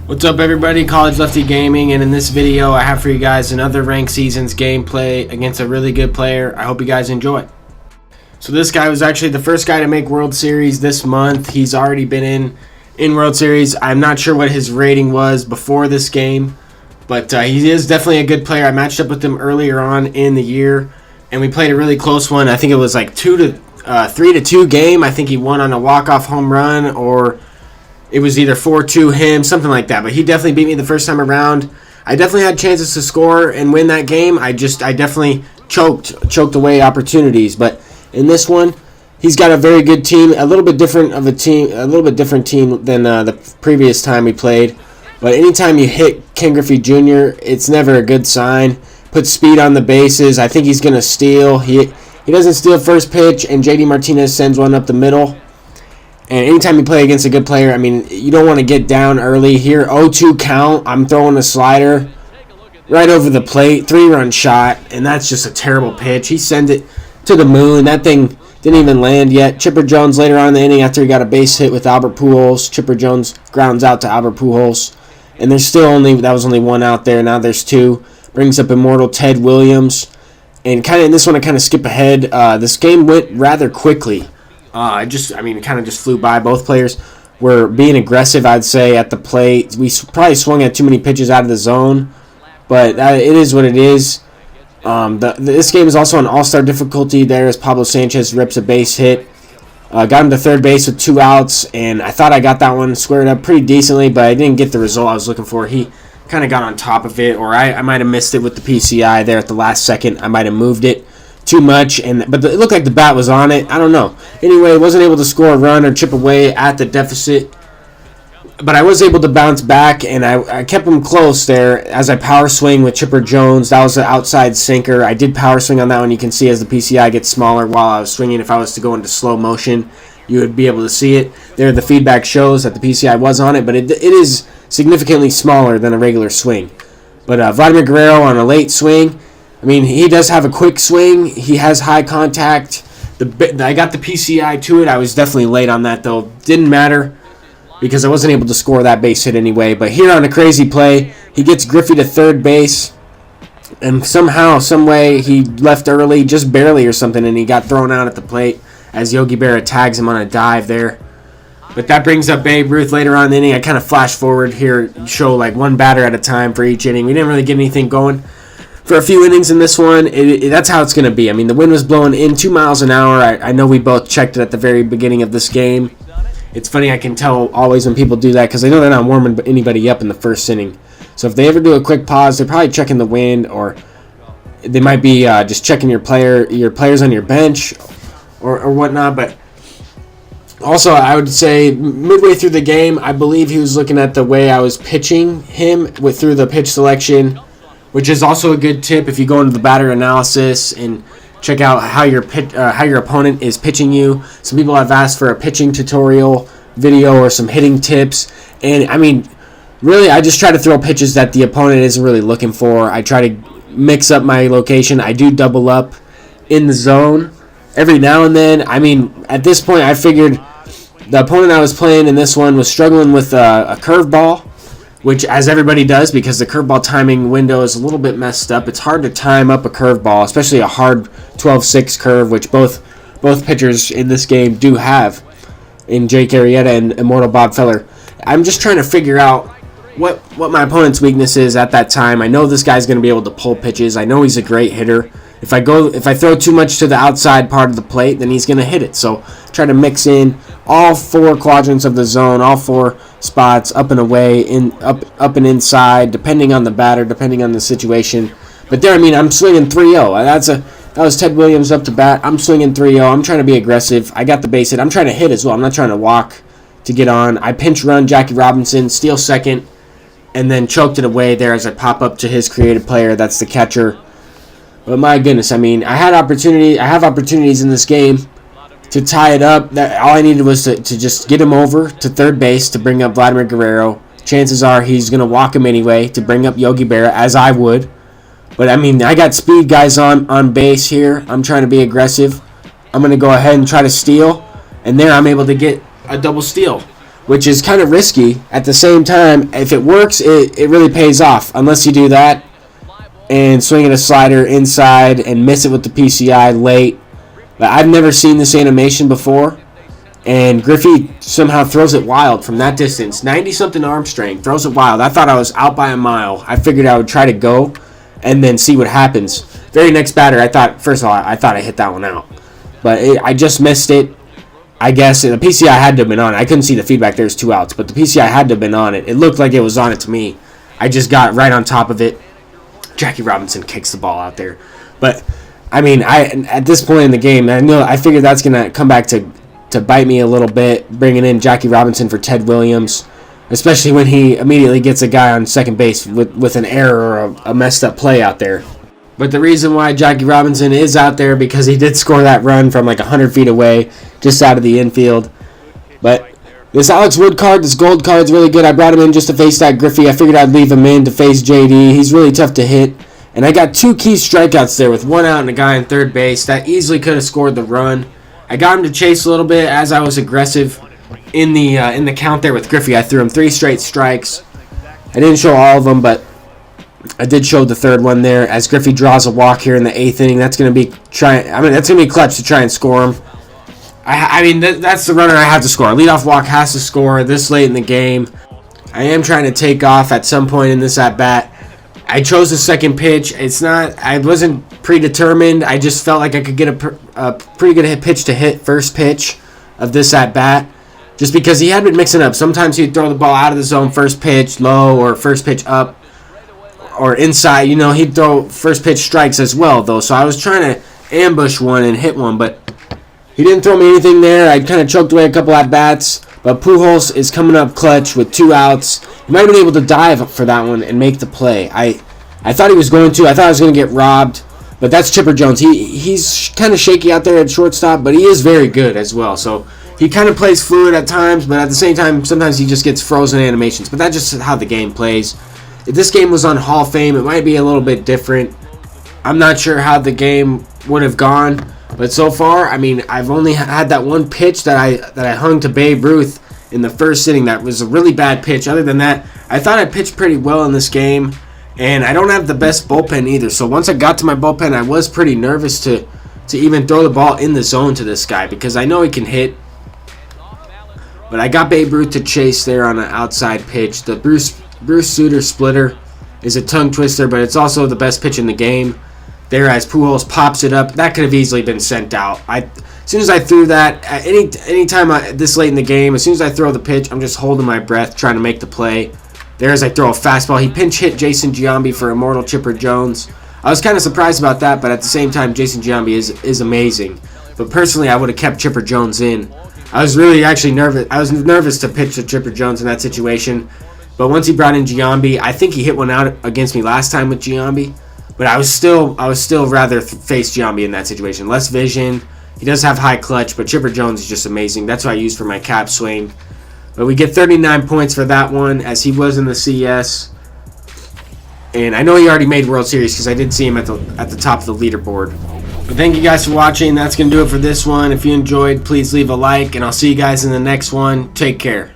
What's up, everybody? College Lefty Gaming, and in this video I have for you guys another ranked seasons gameplay against a really good player. I hope you guys enjoy. So this guy was actually the first guy to make World Series this month. He's already been in World Series. I'm not sure what his rating was before this game, but he is definitely a good player. I matched up with him earlier on in the year, and we played a really close one. I think it was like 3-2 game. I think he won on a walk-off home run, or it was either 4-2 him, something like that. But he definitely beat me the first time around. I definitely had chances to score and win that game. I definitely choked away opportunities. But in this one, he's got a very good team, a little bit different team than the previous time we played. But anytime you hit Ken Griffey Jr., it's never a good sign. Put speed on the bases. I think he's gonna steal. He doesn't steal first pitch, and JD Martinez sends one up the middle. And anytime you play against a good player, I mean, you don't want to get down early. Here, 0-2 count. I'm throwing a slider right over the plate. 3-run shot, and that's just a terrible pitch. He sent it to the moon. That thing didn't even land yet. Chipper Jones later on in the inning, after he got a base hit with Albert Pujols, Chipper Jones grounds out to Albert Pujols. And there's still that was only one out there. Now there's two. Brings up Immortal Ted Williams. And in this one, I kind of skip ahead. This game went rather quickly. It kind of just flew by. Both players were being aggressive, I'd say, at the plate. We probably swung at too many pitches out of the zone, but it is what it is. This game is also on all-star difficulty. There as Pablo Sanchez rips a base hit. Got him to third base with 2 outs, and I thought I got that one squared up pretty decently, but I didn't get the result I was looking for. He kind of got on top of it, or I might have missed it with the PCI there at the last second. I might have moved it too much, but it looked like the bat was on it. I don't know. Anyway, wasn't able to score a run or chip away at the deficit, but I was able to bounce back, and I kept him close there as I power swing with Chipper Jones. That was an outside sinker. I did power swing on that one. You can see as the PCI gets smaller while I was swinging. If I was to go into slow motion, you would be able to see it. There, the feedback shows that the PCI was on it, but it is significantly smaller than a regular swing. But Vladimir Guerrero on a late swing, I mean, he does have a quick swing. He has high contact. I got the PCI to it. I was definitely late on that, though. Didn't matter because I wasn't able to score that base hit anyway. But here on a crazy play, he gets Griffey to third base, and somehow, some way, he left early, just barely or something, and he got thrown out at the plate as Yogi Berra tags him on a dive there. But that brings up Babe Ruth later on in the inning. I kind of flash forward here, show like one batter at a time for each inning. We didn't really get anything going for a few innings in this one. That's how it's going to be. I mean, the wind was blowing in 2 miles an hour. I know we both checked it at the very beginning of this game. It's funny, I can tell always when people do that because they know they're not warming anybody up in the first inning. So if they ever do a quick pause, they're probably checking the wind, or they might be just checking your players on your bench or whatnot. But also, I would say midway through the game, I believe he was looking at the way I was pitching him through the pitch selection, which is also a good tip if you go into the batter analysis and check out how your opponent is pitching you. Some people have asked for a pitching tutorial video or some hitting tips, and I mean, really, I just try to throw pitches that the opponent isn't really looking for. I try to mix up my location. I do double up in the zone every now and then. I mean, at this point, I figured the opponent I was playing in this one was struggling with a curveball, which, as everybody does, because the curveball timing window is a little bit messed up. It's hard to time up a curveball, especially a hard 12-6 curve, which both pitchers in this game do have, in Jake Arrieta and Immortal Bob Feller. I'm just trying to figure out what my opponent's weakness is at that time. I know this guy's going to be able to pull pitches. I know he's a great hitter. If I throw too much to the outside part of the plate, then he's going to hit it. So try to mix in all 4 quadrants of the zone, all 4 spots, up and away, up and inside, depending on the batter, depending on the situation. But there, I mean, I'm swinging 3-0. That was Ted Williams up to bat. I'm swinging 3-0. I'm trying to be aggressive. I got the base hit. I'm trying to hit as well. I'm not trying to walk to get on. I pinch run Jackie Robinson, steal second, and then choked it away there as I pop up to his creative player. That's the catcher. But my goodness, I mean, I have opportunities in this game to tie it up. All I needed was to just get him over to third base to bring up Vladimir Guerrero. Chances are he's going to walk him anyway to bring up Yogi Berra, as I would. But, I mean, I got speed guys on base here. I'm trying to be aggressive. I'm going to go ahead and try to steal. And there I'm able to get a double steal. which is kind of risky. At the same time, if it works, it really pays off. Unless you do that and swing at a slider inside and miss it with the PCI late. But I've never seen this animation before. And Griffey somehow throws it wild from that distance. 90-something arm strength. Throws it wild. I thought I was out by a mile. I figured I would try to go and then see what happens. Very next batter, I thought, first of all, I thought I hit that one out. But I just missed it. I guess the PCI had to have been on it. I couldn't see the feedback. There's 2 outs. But the PCI had to have been on it. It looked like it was on it to me. I just got right on top of it. Jackie Robinson kicks the ball out there. But, I mean, at this point in the game, I figured that's going to come back to bite me a little bit, bringing in Jackie Robinson for Ted Williams, especially when he immediately gets a guy on second base with an error or a messed up play out there. But the reason why Jackie Robinson is out there because he did score that run from like 100 feet away, just out of the infield. But this Alex Wood card, this gold card is really good. I brought him in just to face that Griffey. I figured I'd leave him in to face JD. He's really tough to hit. And I got 2 key strikeouts there with 1 out and a guy on third base. That easily could have scored the run. I got him to chase a little bit as I was aggressive in the count there with Griffey. I threw him 3 straight strikes. I didn't show all of them, but I did show the third one there as Griffey draws a walk here in the 8th inning. That's going to be that's going to be clutch to try and score him. That's the runner I have to score. A leadoff walk has to score this late in the game. I am trying to take off at some point in this at bat. I chose the second pitch. I wasn't predetermined. I just felt like I could get a pretty good pitch to hit first pitch of this at bat, just because he had been mixing up. Sometimes he'd throw the ball out of the zone first pitch low or first pitch up or inside. He'd throw first pitch strikes as well though. So I was trying to ambush one and hit one, but he didn't throw me anything there. I kind of choked away a couple at bats. But Pujols is coming up clutch with 2 outs. He might have been able to dive for that one and make the play. I thought he was going to. I thought I was going to get robbed. But that's Chipper Jones. He's kind of shaky out there at shortstop, but he is very good as well. So he kind of plays fluid at times, but at the same time, sometimes he just gets frozen animations. But that's just how the game plays. If this game was on Hall of Fame, it might be a little bit different. I'm not sure how the game would have gone. But so far, I've only had that one pitch that I hung to Babe Ruth in the first inning. That was a really bad pitch. Other than that, I thought I pitched pretty well in this game. And I don't have the best bullpen either. So once I got to my bullpen, I was pretty nervous to even throw the ball in the zone to this guy because I know he can hit. But I got Babe Ruth to chase there on an outside pitch. The Bruce Sutter splitter is a tongue twister, but it's also the best pitch in the game. There as Pujols pops it up. That could have easily been sent out. As soon as I threw that, any time this late in the game, as soon as I throw the pitch, I'm just holding my breath, trying to make the play. There as I throw a fastball. He pinch hit Jason Giambi for Immortal Chipper Jones. I was kind of surprised about that, but at the same time, Jason Giambi is amazing. But personally, I would have kept Chipper Jones in. I was really actually nervous. I was nervous to pitch to Chipper Jones in that situation. But once he brought in Giambi, I think he hit one out against me last time with Giambi. But I was still rather face Giambi in that situation. Less vision. He does have high clutch, but Chipper Jones is just amazing. That's what I use for my cap swing. But we get 39 points for that one, as he was in the CS. And I know he already made World Series because I did see him at the top of the leaderboard. But thank you guys for watching. That's going to do it for this one. If you enjoyed, please leave a like, and I'll see you guys in the next one. Take care.